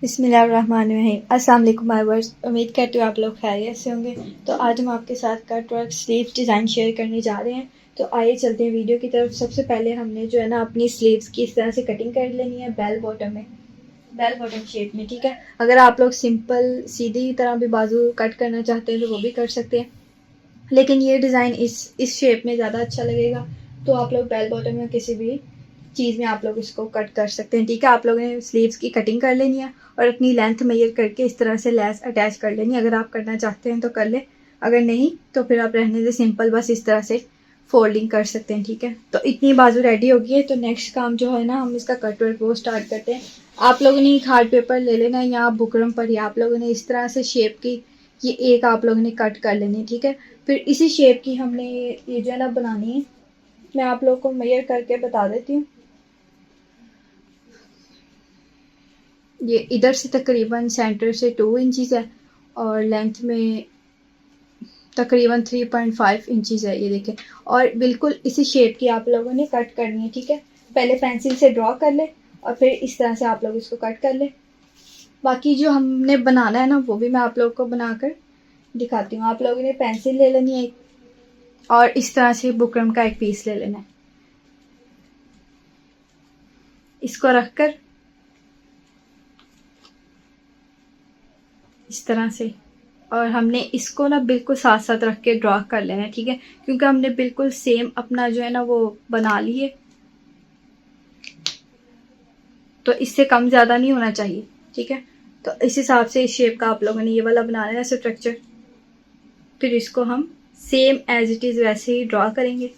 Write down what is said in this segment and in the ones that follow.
बिस्मिल्लाहिर्रहमानिर्रहीम। अस्सलाम वालेकुम व्यूअर्स, उम्मीद करती हूँ आप लोग खैरियत से होंगे। तो आज हम आपके साथ cut work sleeve design share करने जा रहे हैं। तो आइए चलते हैं वीडियो की तरफ। सबसे पहले हमने जो है ना अपनी स्लीव्स की इस तरह से कटिंग कर लेनी है बेल बॉटम में, बेल बॉटम शेप में, ठीक है। अगर आप लोग सिंपल सीधी तरह भी बाजू कट करना चाहते हैं तो वो भी कर सकते हैं, लेकिन ये डिज़ाइन इस शेप में ज़्यादा अच्छा लगेगा। तो आप लोग बेल बॉटम में किसी भी चीज़ में आप लोग इसको कट कर सकते हैं, ठीक है। आप लोगों ने स्लीव्स की कटिंग कर लेनी है और अपनी लेंथ मेजर करके इस तरह से लेस अटैच कर लेनी है। अगर आप करना चाहते हैं तो कर ले, अगर नहीं तो फिर आप रहने से सिंपल बस इस तरह से फोल्डिंग कर सकते हैं, ठीक है। तो इतनी बाजू रेडी होगी है। तो नेक्स्ट काम जो है ना हम इसका कट वर्क वो स्टार्ट करते हैं। आप लोगों ने एक हार्ड पेपर ले लेना है या बुकरम पर ही आप लोगों ने इस तरह से शेप की ये एक आप लोगों ने कट कर लेनी है, ठीक है। फिर इसी शेप की हमने ये जो है ना बनानी है। मैं आप लोग को मेजर करके बता देती हूँ। ये इधर से तकरीबन सेंटर से 2 इंचज़ है और लेंथ में तकरीबन 3.5 इंचज़ है, ये देखें। और बिल्कुल इसी शेप की आप लोगों ने कट करनी है, ठीक है। पहले पेंसिल से ड्रॉ कर ले और फिर इस तरह से आप लोग इसको कट कर ले। बाकी जो हमने बनाना है ना वो भी मैं आप लोग को बनाकर दिखाती हूँ। आप लोगों ने पेंसिल ले लेनी है एक और इस तरह से बुकरम का एक पीस ले लेना है। इसको रखकर इस तरह से, और हमने इसको ना बिल्कुल साथ साथ रख के ड्रॉ कर लेना है, ठीक है। क्योंकि हमने बिल्कुल सेम अपना जो है ना वो बना लिए, तो इससे कम ज़्यादा नहीं होना चाहिए, ठीक है। तो इस हिसाब से इस शेप का आप लोगों ने ये वाला बनाना है स्ट्रक्चर। फिर इसको हम सेम एज इट इज़ वैसे ही ड्रॉ करेंगे,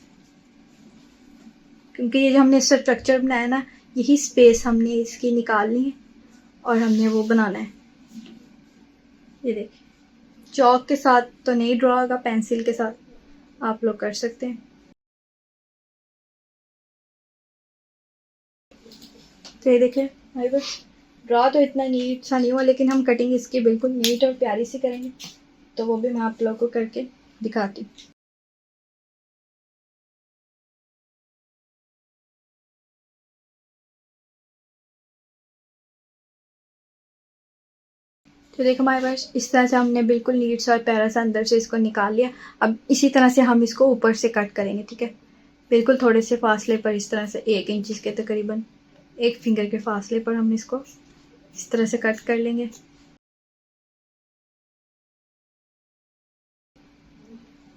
क्योंकि ये जो हमने स्ट्रक्चर बनाया ना यही स्पेस हमने इसकी निकालनी है और हमने वो बनाना है। ये देखिए, चौक के साथ तो नहीं ड्रॉ होगा, पेंसिल के साथ आप लोग कर सकते हैं। तो ये देखें भाई, बस ड्रॉ तो इतना नीट सा नहीं हुआ, लेकिन हम कटिंग इसकी बिल्कुल नीट और प्यारी सी करेंगे। तो वो भी मैं आप लोगों को करके दिखाती हूँ। तो देखो हमारे पास इस तरह से हमने बिल्कुल नीट सा और प्यारा सा अंदर से इसको निकाल लिया। अब इसी तरह से हम इसको ऊपर से कट करेंगे, ठीक है। बिल्कुल थोड़े से फासले पर इस तरह से 1 इंच के तकरीबन 1 फिंगर के फासले पर हम इसको इस तरह से कट कर लेंगे।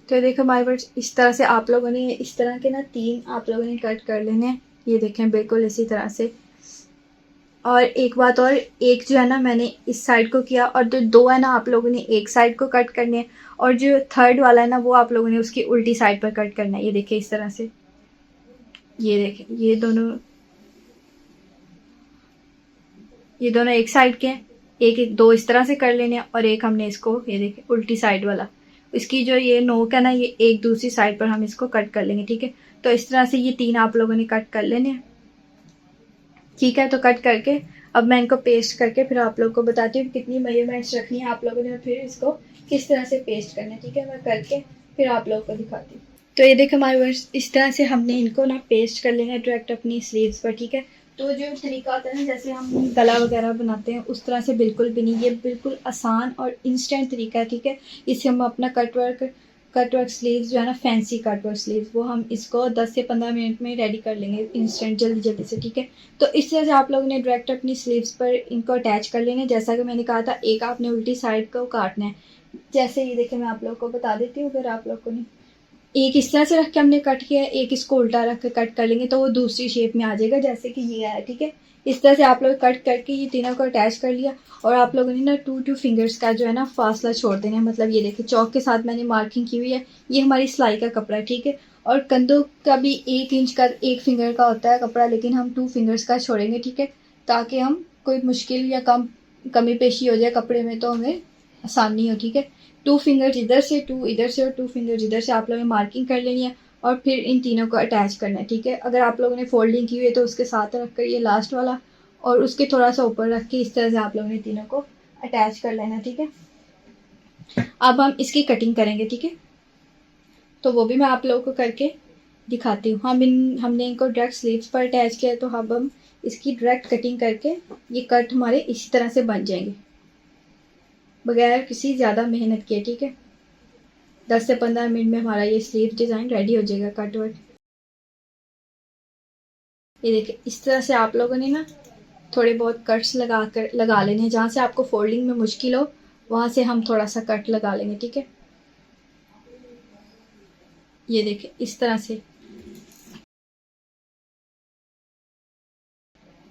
तो देखो हमारे पास इस तरह से आप लोगों ने इस तरह के ना 3 आप लोगों ने कट कर लेने हैं। ये देखें बिल्कुल इसी तरह से। और एक बात और, एक जो है ना मैंने इस साइड को किया और जो 2 है ना आप लोगों ने एक साइड को कट करने हैं, और जो थर्ड वाला है ना वो आप लोगों ने उसकी उल्टी साइड पर कट करना है। ये देखिए इस तरह से, ये देखें ये दोनों एक साइड के हैं। एक 2 इस तरह से कर लेने हैं और एक हमने इसको ये देखें उल्टी साइड वाला, इसकी जो ये नोक है ना ये एक दूसरी साइड पर हम इसको कट कर लेंगे, ठीक है। तो इस तरह से ये 3 आप लोगों ने कट कर लेने हैं, ठीक है। तो कट करके अब मैं इनको पेस्ट करके फिर आप लोग को बताती हूँ कितनी मेजरमेंट्स रखनी है आप लोगों ने और फिर इसको किस तरह से पेस्ट करना है, ठीक है। मैं करके फिर आप लोगों को दिखाती हूँ। तो ये देखो हमारे वर्स इस तरह से हमने इनको ना पेस्ट कर लेना है डायरेक्ट अपनी स्लीव्स पर, ठीक है। तो जो तरीका होता है ना जैसे हम गला वगैरह बनाते हैं उस तरह से बिल्कुल भी नहीं, ये बिल्कुल आसान और इंस्टेंट तरीका है, ठीक है। इससे हम अपना कट वर्क स्लीव्स जो है ना फैंसी कट वर्क स्लीव्स वो हम इसको 10 से 15 मिनट में रेडी कर लेंगे इंस्टेंट जल्दी जल्दी से, ठीक है। तो इस तरह से आप लोगों ने डायरेक्ट अपनी स्लीव्स पर इनको अटैच कर लेंगे। जैसा कि मैंने कहा था एक आपने उल्टी साइड को काटना है। जैसे ये देखिए मैं आप लोग को बता देती हूँ, अगर आप लोग को नहीं, एक इस तरह से रख के हमने कट किया है, एक इसको उल्टा रख के कट कर लेंगे तो वो दूसरी शेप में आ जाएगा जैसे कि ये है, ठीक है। इस तरह से आप लोग कट करके ये तीनों को अटैच कर लिया और आप लोगों ने ना 2 फिंगर्स का जो है ना फासला छोड़ देना है। मतलब ये देखिए चौक के साथ मैंने मार्किंग की हुई है, ये हमारी सिलाई का कपड़ा है, ठीक है। और कंधों का भी 1 इंच का 1 फिंगर का होता है कपड़ा, लेकिन हम 2 फिंगर्स का छोड़ेंगे, ठीक है। ताकि हम कोई मुश्किल या कमी पेशी हो जाए कपड़े में तो हमें आसानी हो, ठीक है। 2 फिंगर्स इधर से, 2 इधर से और 2 फिंगर्स इधर से आप लोगों ने मार्किंग कर लेनी है और फिर इन तीनों को अटैच करना है, ठीक है। अगर आप लोगों ने फोल्डिंग की हुई है तो उसके साथ रख कर ये लास्ट वाला और उसके थोड़ा सा ऊपर रख के इस तरह से आप लोगों ने तीनों को अटैच कर लेना, ठीक है। अब हम इसकी कटिंग करेंगे, ठीक है। तो वो भी मैं आप लोगों को करके दिखाती हूँ। हमने इनको डायरेक्ट स्लीव्स पर अटैच किया है, तो अब हम इसकी डायरेक्ट कटिंग करके ये कट हमारे इसी तरह से बन जाएंगे बगैर किसी ज़्यादा मेहनत के, ठीक है। 10 से 15 मिनट में हमारा ये स्लीव डिज़ाइन रेडी हो जाएगा कट वर्क। ये देखिए इस तरह से आप लोगों ने ना थोड़े बहुत कट्स लगा लेने हैं। जहाँ से आपको फोल्डिंग में मुश्किल हो वहाँ से हम थोड़ा सा कट लगा लेंगे, ठीक है। ये देखिए इस तरह से।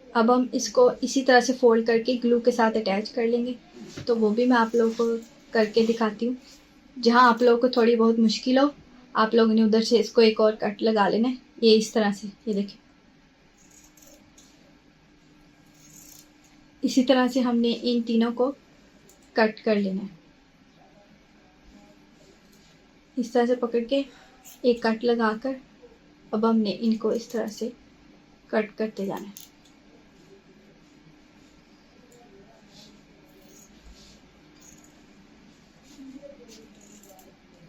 अब हम इसको इसी तरह से फोल्ड करके ग्लू के साथ अटैच कर लेंगे, तो वो भी मैं आप लोगों को करके दिखाती हूँ। जहाँ आप लोगों को थोड़ी बहुत मुश्किल हो आप लोगों ने उधर से इसको एक और कट लगा लेना है, ये इस तरह से। ये देखिए इसी तरह से हमने इन तीनों को कट कर लेना है। इस तरह से पकड़ के एक कट लगाकर अब हमने इनको इस तरह से कट करते जाना है।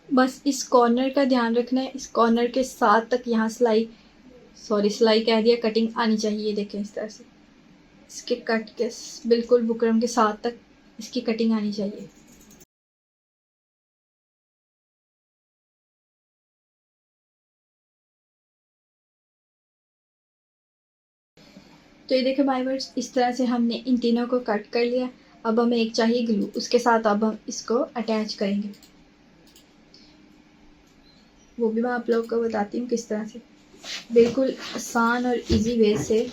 बस इस कॉर्नर का ध्यान रखना है, इस कॉर्नर के साथ तक यहाँ सिलाई कह दिया, कटिंग आनी चाहिए। देखें इस तरह से इसके कट के बिल्कुल बुकरम के साथ तक इसकी कटिंग आनी चाहिए। तो ये देखें माय वर्ड्स, इस तरह से हमने इन तीनों को कट कर लिया। अब हमें एक चाहिए ग्लू, उसके साथ अब हम इसको अटैच करेंगे। वो भी मैं आप लोगों को बताती हूँ किस तरह से। बिल्कुल आसान और इजी वे से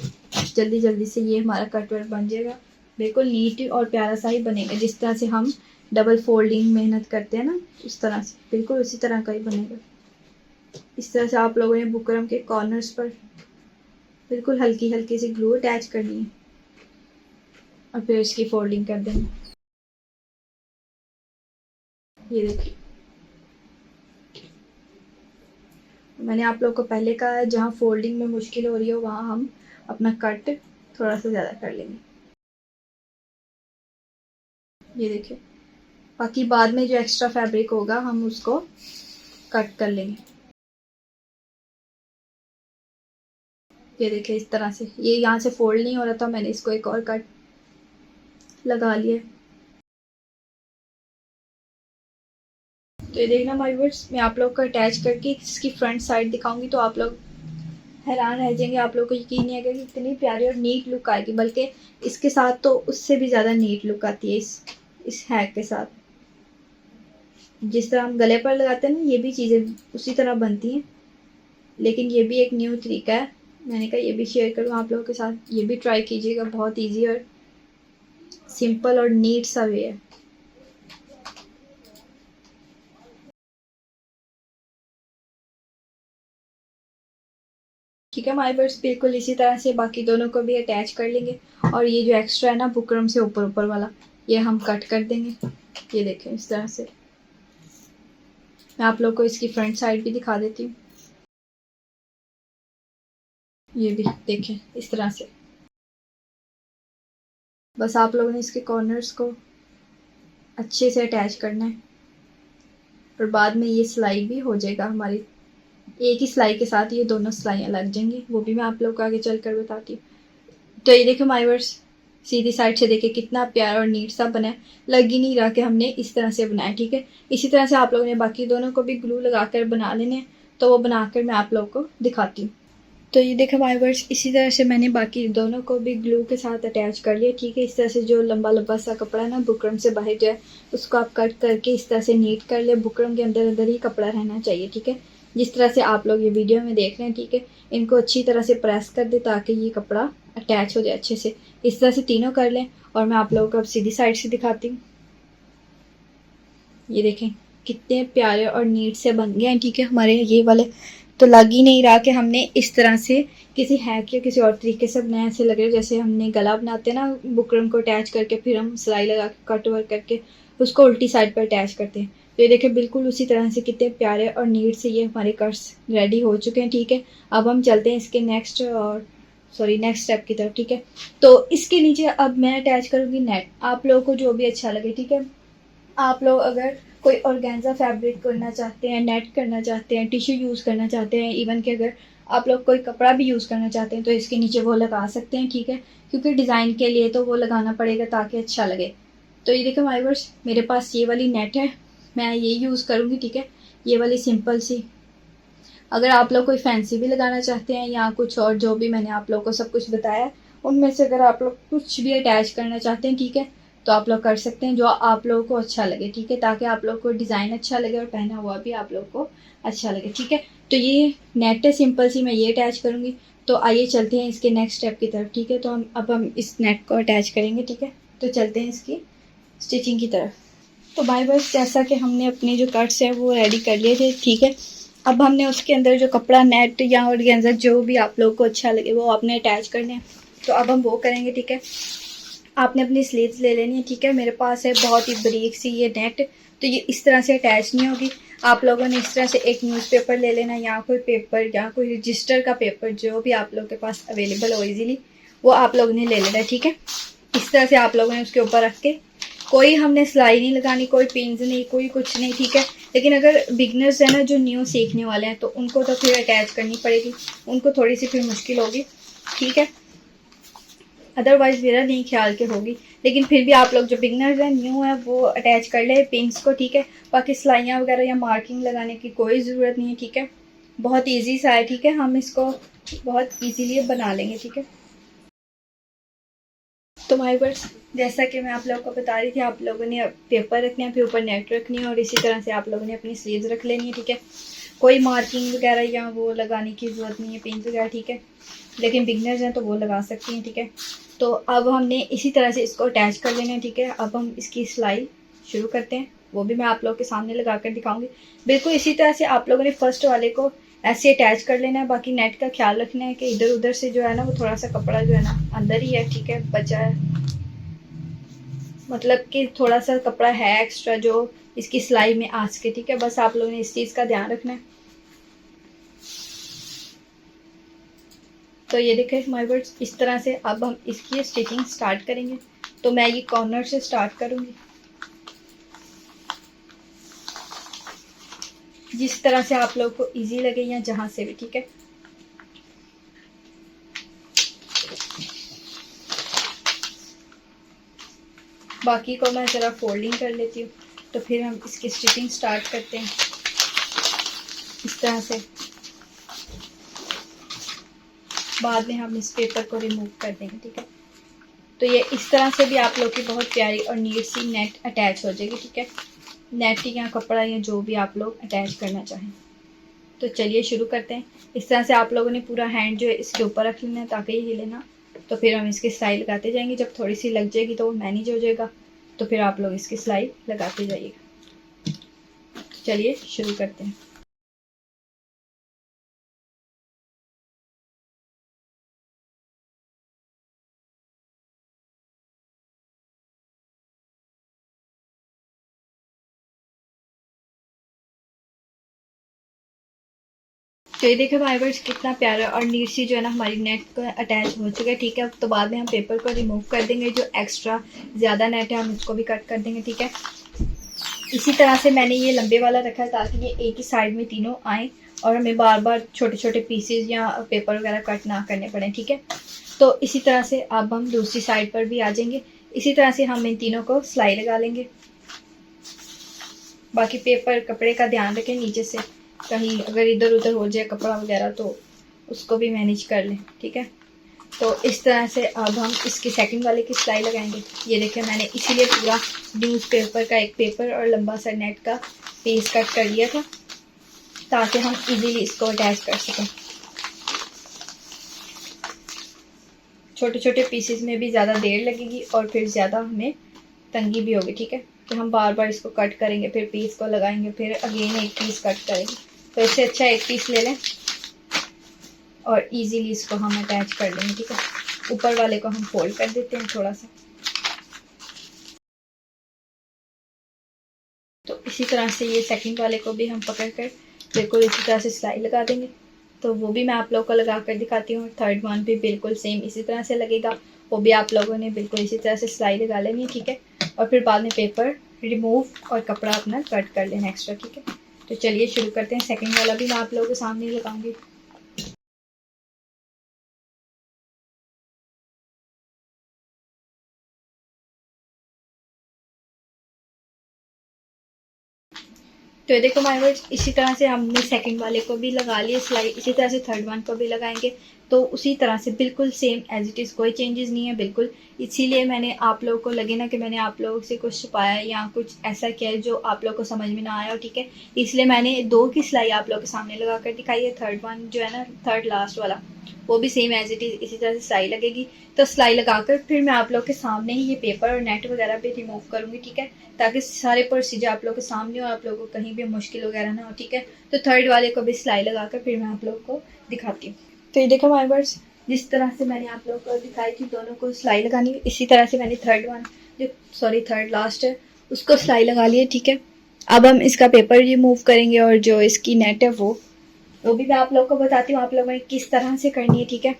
जल्दी से ये हमारा कट वर्क बन जाएगा। बिल्कुल नीट और प्यारा सा ही बनेगा, जिस तरह से हम डबल फोल्डिंग मेहनत करते हैं ना, उस तरह से बिल्कुल उसी तरह का ही बनेगा। इस तरह से आप लोगों ने बुकरम के कॉर्नर्स पर बिल्कुल हल्की सी ग्लू अटैच करनी है और फिर इसकी फोल्डिंग कर देनी। ये देखिए मैंने आप लोग को पहले कहा, जहाँ फोल्डिंग में मुश्किल हो रही हो वहाँ हम अपना कट थोड़ा सा ज़्यादा कर लेंगे। ये देखिए बाकी बाद में जो एक्स्ट्रा फैब्रिक होगा हम उसको कट कर लेंगे। ये देखिए इस तरह से, ये यहाँ से फोल्ड नहीं हो रहा था, मैंने इसको एक और कट लगा लिया। तो ये देखना माय व्यूअर्स, मैं आप लोग को अटैच करके इसकी फ्रंट साइड दिखाऊंगी तो आप लोग हैरान रह जाएंगे। आप लोग को यकीन नहीं आएगा कि इतनी प्यारी और नीट लुक आएगी, बल्कि इसके साथ तो उससे भी ज़्यादा नीट लुक आती है इस हैक के साथ। जिस तरह हम गले पर लगाते हैं ना, ये भी चीज़ें उसी तरह बनती हैं, लेकिन ये भी एक न्यू तरीका है। मैंने कहा ये भी शेयर करूँ आप लोगों के साथ, ये भी ट्राई कीजिएगा। बहुत ईजी और सिंपल और नीट सा वे है। ठीक है माय बर्ड्स, बिल्कुल इसी तरह से बाकी दोनों को भी अटैच कर लेंगे। और ये जो एक्स्ट्रा है ना बुकरम से ऊपर वाला, ये हम कट कर देंगे। ये देखें इस तरह से। मैं आप लोग को इसकी फ्रंट साइड भी दिखा देती हूँ। ये भी देखें इस तरह से। बस आप लोगों ने इसके कॉर्नर्स को अच्छे से अटैच करना है और बाद में ये सिलाई भी हो जाएगा हमारी। एक ही सिलाई के साथ ये दोनों सिलाइयाँ लग जाएंगी, वो भी मैं आप लोग को आगे चल कर बताती हूँ। तो ये देखो माय वर्स, सीधी साइड से देखे कितना प्यारा और नीट सा बना है। लग ही नहीं रहा कि हमने इस तरह से बनाया। ठीक है, इसी तरह से आप लोगों ने बाकी दोनों को भी ग्लू लगाकर बना लेने हैं, तो वो बनाकर मैं आप लोग को दिखाती हूँ। तो ये देखें माय वर्स, इसी तरह से मैंने बाकी दोनों को भी ग्लू के साथ अटैच कर लिया। ठीक है, इस तरह से जो लंबा सा कपड़ा है ना बुकरम से बाहर जो है, उसको आप कट करके इस तरह से नीट कर ले। बुकरम के अंदर ही कपड़ा रहना चाहिए। ठीक है, जिस तरह से आप लोग ये वीडियो में देख रहे हैं। ठीक है, इनको अच्छी तरह से प्रेस कर दे ताकि ये कपड़ा अटैच हो जाए अच्छे से। इस तरह से तीनों कर लें और मैं आप लोगों को अब सीधी साइड से दिखाती हूँ। ये देखें कितने प्यारे और नीट से बन गए हैं। ठीक है, हमारे ये वाले तो लग ही नहीं रहा कि हमने इस तरह से किसी हैक या किसी और तरीके से बनाया। ऐसे लग रहा है जैसे हमने गला बनाते हैं ना बुकरम को अटैच करके, फिर हम सिलाई लगा के कट वर्क करके उसको उल्टी साइड पर अटैच करते हैं। तो ये देखें बिल्कुल उसी तरह से कितने प्यारे और नीट से ये हमारे कट्स रेडी हो चुके हैं। ठीक है, अब हम चलते हैं इसके नेक्स्ट स्टेप की तरफ। ठीक है, तो इसके नीचे अब मैं अटैच करूँगी नेट। आप लोगों को जो भी अच्छा लगे। ठीक है, आप लोग अगर कोई ऑर्गेन्जा फैब्रिक करना चाहते हैं, नेट करना चाहते हैं, टिश्यू यूज़ करना चाहते हैं, इवन कि अगर आप लोग कोई कपड़ा भी यूज़ करना चाहते हैं तो इसके नीचे वो लगा सकते हैं, ठीक है, क्योंकि डिज़ाइन के लिए तो वो लगाना पड़ेगा ताकि अच्छा लगे। तो ये देखो व्यूअर्स, मेरे पास ये वाली नेट है, मैं ये यूज़ करूँगी, ठीक है, ये वाली सिंपल सी। अगर आप लोग कोई फैंसी भी लगाना चाहते हैं या कुछ और, जो भी मैंने आप लोग को सब कुछ बताया उनमें से अगर आप लोग कुछ भी अटैच करना चाहते हैं, ठीक है, तो आप लोग कर सकते हैं जो आप लोगों को अच्छा लगे, ठीक है, ताकि आप लोग को डिज़ाइन अच्छा लगे और पहना हुआ भी आप लोग को अच्छा लगे, ठीक है। तो ये नेट है सिंपल सी, मैं ये अटैच करूँगी। तो आइए चलते हैं इसके नेक्स्ट स्टेप की तरफ, ठीक है। तो हम इस नेट को अटैच करेंगे, ठीक है। तो चलते हैं इसकी स्टिचिंग की तरफ। तो भाई बस जैसा कि हमने अपने जो कट्स हैं वो रेडी कर लिए थे, ठीक है। अब हमने उसके अंदर जो कपड़ा, नेट या ऑर्गेन्जा जो भी आप लोग को अच्छा लगे वो आपने अटैच करने हैं। तो अब हम वो करेंगे, ठीक है। आपने अपनी स्लीव्स ले लेनी है, ठीक है। मेरे पास है बहुत ही बारीक सी ये नेट, तो ये इस तरह से अटैच नहीं होगी। आप लोगों ने इस तरह से एक न्यूज़पेपर ले लेना या कोई पेपर या कोई रजिस्टर का पेपर, जो भी आप लोग के पास अवेलेबल हो इजीली, वो आप लोगों ने ले लेना है, ठीक है। इस तरह से आप लोगों ने उसके ऊपर रख के, कोई हमने सिलाई नहीं लगानी, कोई पिन्स नहीं, कोई कुछ नहीं, ठीक है। लेकिन अगर बिगनर्स है ना जो न्यू सीखने वाले हैं, तो उनको तो फिर अटैच करनी पड़ेगी, उनको थोड़ी सी फिर मुश्किल होगी, ठीक है। अदरवाइज मेरा नहीं ख्याल के होगी, लेकिन फिर भी आप लोग जो बिगनर्स हैं, न्यू है, वो अटैच कर ले पिन्स को, ठीक है। बाकी सिलाइयाँ वगैरह या मार्किंग लगाने की कोई ज़रूरत नहीं है, ठीक है। बहुत ईजी सा है, ठीक है, हम इसको बहुत ईजीली बना लेंगे, ठीक है। तो माय वर्स, जैसा कि मैं आप लोगों को बता रही थी, आप लोगों ने पेपर रखना है, फिर ऊपर नेट रखनी है और इसी तरह से आप लोगों ने अपनी स्लीव्स रख लेनी है, ठीक है। कोई मार्किंग वगैरह या वो लगाने की ज़रूरत नहीं है, पिन वगैरह, ठीक है। लेकिन बिगनर्स हैं तो वो लगा सकती हैं, ठीक है। तो अब हमने इसी तरह से इसको अटैच कर लेना है, ठीक है। अब हम इसकी सिलाई शुरू करते हैं, वो भी मैं आप लोगों के सामने लगा कर दिखाऊंगी। बिल्कुल इसी तरह से आप लोगों ने फर्स्ट वाले को ऐसे अटैच कर लेना है। बाकी नेट का ख्याल रखना है कि इधर उधर से जो है ना वो थोड़ा सा कपड़ा जो है ना अंदर ही है, ठीक है, बचा है, मतलब कि थोड़ा सा कपड़ा है एक्स्ट्रा जो इसकी सिलाई में आ सके, ठीक है। बस आप लोगों ने इस चीज़ का ध्यान रखना है। तो ये देखें माय वर्ड्स, इस तरह से अब हम इसकी स्टिचिंग स्टार्ट करेंगे। तो मैं ये कॉर्नर से स्टार्ट करूंगी, जिस तरह से आप लोग को इजी लगे या जहां से भी, ठीक है। बाकी को मैं ज़रा फोल्डिंग कर लेती हूँ, तो फिर हम इसकी स्टिचिंग स्टार्ट करते हैं इस तरह से। बाद में हम इस पेपर को रिमूव कर देंगे, ठीक है। तो ये इस तरह से भी आप लोग की बहुत प्यारी और नीट सी नेट अटैच हो जाएगी, ठीक है। नेट या कपड़ा या जो भी आप लोग अटैच करना चाहें। तो चलिए शुरू करते हैं। इस तरह से आप लोगों ने पूरा हैंड जो है इसके ऊपर रख लेना है ताकि ये हिले ना। तो फिर हम इसकी सिलाई लगाते जाएंगे, जब थोड़ी सी लग जाएगी तो वो मैनेज हो जाएगा, तो फिर आप लोग इसकी सिलाई लगाते जाइएगा। तो चलिए शुरू करते हैं। तो ये देखिए फाइबर्स कितना प्यारा और नीट सी जो है ना हमारी नेट को अटैच हो चुका है, ठीक है। तो बाद में हम पेपर को रिमूव कर देंगे, जो एक्स्ट्रा ज़्यादा नेट है हम इसको भी कट कर देंगे, ठीक है। इसी तरह से मैंने ये लंबे वाला रखा है ताकि ये एक ही साइड में तीनों आए और हमें बार बार छोटे छोटे पीसेज या पेपर वगैरह कट ना करने पड़े, ठीक है। तो इसी तरह से अब हम दूसरी साइड पर भी आ जाएंगे। इसी तरह से हम इन तीनों को सिलाई लगा लेंगे। बाकी पेपर कपड़े का ध्यान रखें, नीचे से कहीं अगर इधर उधर हो जाए कपड़ा वगैरह तो उसको भी मैनेज कर लें, ठीक है। तो इस तरह से अब हम इसकी सेकंड वाले की सिलाई लगाएंगे। ये देखिए मैंने इसीलिए पूरा न्यूज़पेपर का एक पेपर और लंबा सा नेट का पीस कट कर लिया था ताकि हम इजीली इसको अटैच कर सकें। छोटे छोटे पीसेस में भी ज़्यादा देर लगेगी और फिर ज़्यादा हमें तंगी भी होगी, ठीक है। तो हम बार बार इसको कट करेंगे, फिर पीस को लगाएंगे, फिर अगेन एक पीस कट करेंगे। तो इससे अच्छा एक पीस ले लें और इजीली इसको हम अटैच कर लेंगे, ठीक है। ऊपर वाले को हम फोल्ड कर देते हैं थोड़ा सा। तो इसी तरह से ये सेकंड वाले को भी हम पकड़ कर बिल्कुल इसी तरह से सिलाई लगा देंगे। तो वो भी मैं आप लोगों को लगा कर दिखाती हूँ। थर्ड वन भी बिल्कुल सेम इसी तरह से लगेगा, वो भी आप लोगों ने बिल्कुल इसी तरह से सिलाई लगा लेनी है, ठीक है। और फिर बाद में पेपर रिमूव और कपड़ा अपना कट कर लेना एक्स्ट्रा, ठीक है। तो चलिए शुरू करते हैं। सेकंड वाला भी मैं आप लोगों के सामने लगाऊंगी। तो ये देखो माय वर्ड्स, इसी तरह से हमने सेकंड वाले को भी लगा लिया सिलाई, इसी तरह से थर्ड वन को भी लगाएंगे। तो उसी तरह से बिल्कुल सेम एज इट इज़, कोई चेंजेस नहीं है बिल्कुल। इसीलिए मैंने आप लोगों को लगे ना कि मैंने आप लोगों से कुछ छुपाया या कुछ ऐसा किया है जो आप लोगों को समझ में ना आया हो, ठीक है। इसलिए मैंने 2 की सिलाई आप लोगों के सामने लगा कर दिखाई है। थर्ड वन जो है ना, थर्ड लास्ट वाला, वो भी सेम एज इट इज़ इसी तरह से सिलाई लगेगी। तो सिलाई लगाकर फिर मैं आप लोग के सामने ही ये पेपर और नेट वगैरह भी रिमूव करूँगी, ठीक है, ताकि सारे प्रोसीजर आप लोग के सामने हो, आप लोगों को कहीं भी मुश्किल वगैरह ना हो, ठीक है। तो थर्ड वाले को भी सिलाई लगाकर फिर मैं आप लोग को दिखाती हूँ। तो ये देखो माय वर्ड्स, जिस तरह से मैंने आप लोगों को दिखाई थी दोनों को सिलाई लगानी, इसी तरह से मैंने थर्ड लास्ट है उसको सिलाई लगा ली है, ठीक है। अब हम इसका पेपर रिमूव करेंगे और जो इसकी नेट है वो भी मैं आप लोग को बताती हूँ आप लोगों ने किस तरह से करनी है, ठीक है।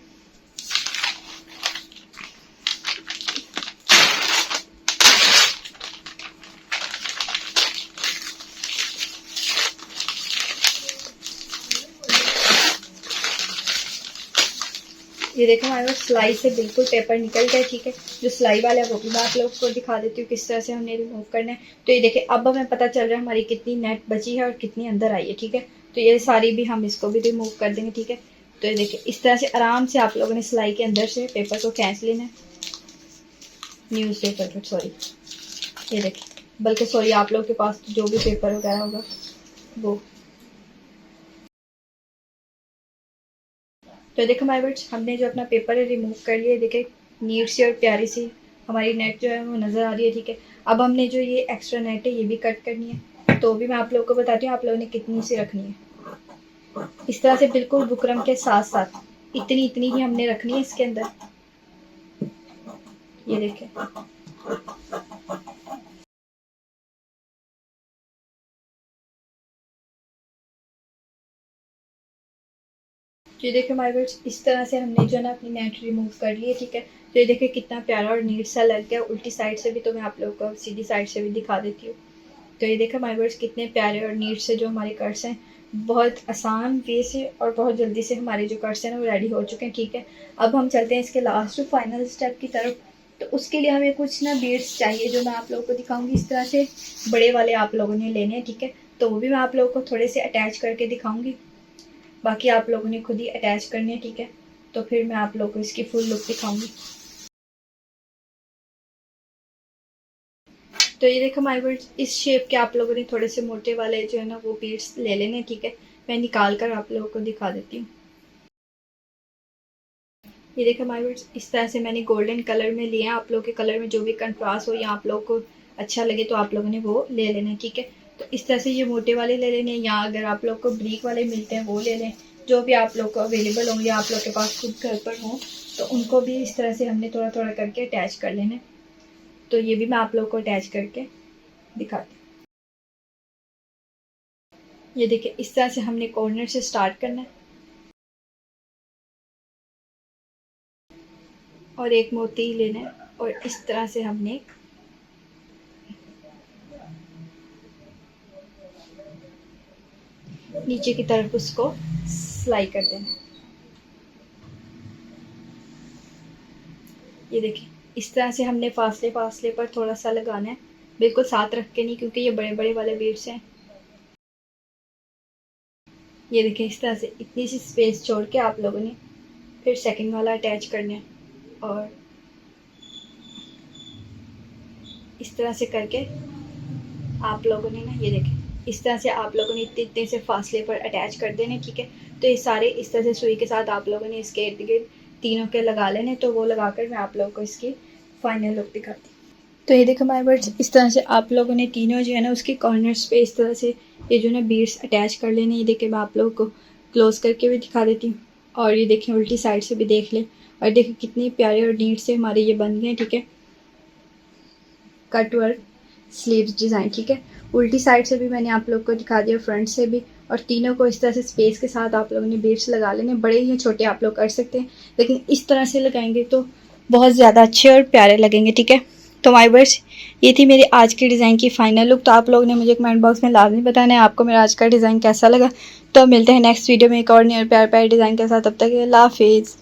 ये देखो हमारे पास सिलाई से बिल्कुल पेपर निकल गया, ठीक है। जो सिलाई वाला है वो भी मैं आप लोग को दिखा देती हूँ किस तरह से हमने रिमूव करना है। तो ये देखिए अब हमें पता चल रहा है हमारी कितनी नेट बची है और कितनी अंदर आई है, ठीक है। तो ये सारी भी हम इसको भी रिमूव कर देंगे, ठीक है। तो ये देखिए इस तरह से आराम से आप लोगों ने सिलाई के अंदर से पेपर को खींच लेना है, न्यूज़ पेपर पर, सॉरी, ये देखिए, बल्कि सॉरी आप लोग के पास जो भी पेपर वगैरह होगा वो। तो देखो माय वर्ड्स, हमने जो अपना पेपर है रिमूव कर लिया, देखिए नीट सी और प्यारी सी हमारी नेट जो है वो नज़र आ रही है, ठीक है। अब हमने जो ये एक्स्ट्रा नेट है ये भी कट करनी है, तो भी मैं आप लोगों को बताती हूँ आप लोगों ने कितनी सी रखनी है। इस तरह से बिल्कुल बुकरम के साथ साथ इतनी इतनी ही हमने रखनी है इसके अंदर, ये देखें। ये देखिए माय वर्ड्स, इस तरह से हमने जो है ना अपनी नेट रिमूव कर ली है, ठीक है। तो ये देखिए कितना प्यारा और नीट सा लग गया उल्टी साइड से भी, तो मैं आप लोगों को सीधी साइड से भी दिखा देती हूँ। तो ये देखिए माय वर्ड्स कितने प्यारे और नीट से जो हमारे कर्स हैं, बहुत आसान वे से और बहुत जल्दी से हमारे जो कर्स हैं वो रेडी हो चुके हैं, ठीक है। अब हम चलते हैं इसके लास्ट फाइनल स्टेप की तरफ। तो उसके लिए हमें कुछ ना बीड्स चाहिए जो मैं आप लोगों को दिखाऊंगी। इस तरह से बड़े वाले आप लोगों ने लेने हैं, ठीक है। तो वो भी मैं आप लोगों को थोड़े से अटैच करके दिखाऊंगी, बाकी आप लोगों ने खुद ही अटैच करने हैं, ठीक है। तो फिर मैं आप लोगों को इसकी फुल लुक दिखाऊंगी। तो ये देखो माय वर्ड्स, इस शेप के आप लोगों ने थोड़े से मोटे वाले जो है ना वो बीड्स ले लेने, ठीक है। मैं निकाल कर आप लोगों को दिखा देती हूँ। ये देखो माय वर्ड्स, इस तरह से मैंने गोल्डन कलर में लिए हैं। आप लोगों के कलर में जो भी कंट्रास्ट हो या आप लोगों को अच्छा लगे तो आप लोगों ने वो ले लेना, ठीक है। तो इस तरह से ये मोटे वाले ले लेने, या अगर आप लोग को ब्रीक वाले मिलते हैं वो ले लें, जो भी आप लोग को अवेलेबल हों या आप लोग के पास खुद घर पर हों, तो उनको भी इस तरह से हमने थोड़ा थोड़ा करके अटैच कर लेना। तो ये भी मैं आप लोग को अटैच करके दिखाती हूँ। ये देखिए इस तरह से हमने कॉर्नर से स्टार्ट करना है और एक मोती लेना है और इस तरह से हमने नीचे की तरफ उसको सिलाई कर देना है। ये देखिए इस तरह से हमने फासले फासले पर थोड़ा सा लगाना है, बिल्कुल साथ रख के नहीं, क्योंकि ये बड़े बड़े वाले बीड्स हैं। ये देखिए इस तरह से इतनी सी स्पेस छोड़ के आप लोगों ने फिर सेकंड वाला अटैच करना है और इस तरह से करके आप लोगों ने ना, ये देखें इस तरह से आप लोगों ने इतने इतने से फासले पर अटैच कर देने, ठीक है। तो ये सारे इस तरह से सुई के साथ आप लोगों ने इसके इर्द गिर्द तीनों के लगा लेने। तो वो लगाकर मैं आप लोगों को इसकी फाइनल लुक दिखाती हूँ। तो ये देखो माय वर्ड्स, इस तरह से आप लोगों ने तीनों जो है ना उसके कॉर्नर्स पे इस तरह से ये जो ना बीड्स अटैच कर लेने। ये देखिए मैं आप लोगों को क्लोज करके भी दिखा देती हूँ और ये देखें उल्टी साइड से भी देख लें और देखिए कितनी प्यारे और नीट से हमारे ये बन गए, ठीक है। कट वर्क स्लीव्स डिज़ाइन, ठीक है। उल्टी साइड से भी मैंने आप लोग को दिखा दिया, फ्रंट से भी, और तीनों को इस तरह से स्पेस के साथ आप लोगों ने बीड्स लगा लेने। बड़े या छोटे आप लोग कर सकते हैं, लेकिन इस तरह से लगाएंगे तो बहुत ज़्यादा अच्छे और प्यारे लगेंगे, ठीक है। तो माय वर्ड्स, ये थी मेरी आज की डिज़ाइन की फ़ाइनल लुक। तो आप लोगों ने मुझे कमेंट बॉक्स में लाजमी बताना है आपको मेरा आज का डिज़ाइन कैसा लगा। तो मिलते हैं नेक्स्ट वीडियो में एक और नए और प्यारे प्यारे डिज़ाइन के साथ। तब तक अल्लाह हाफिज़।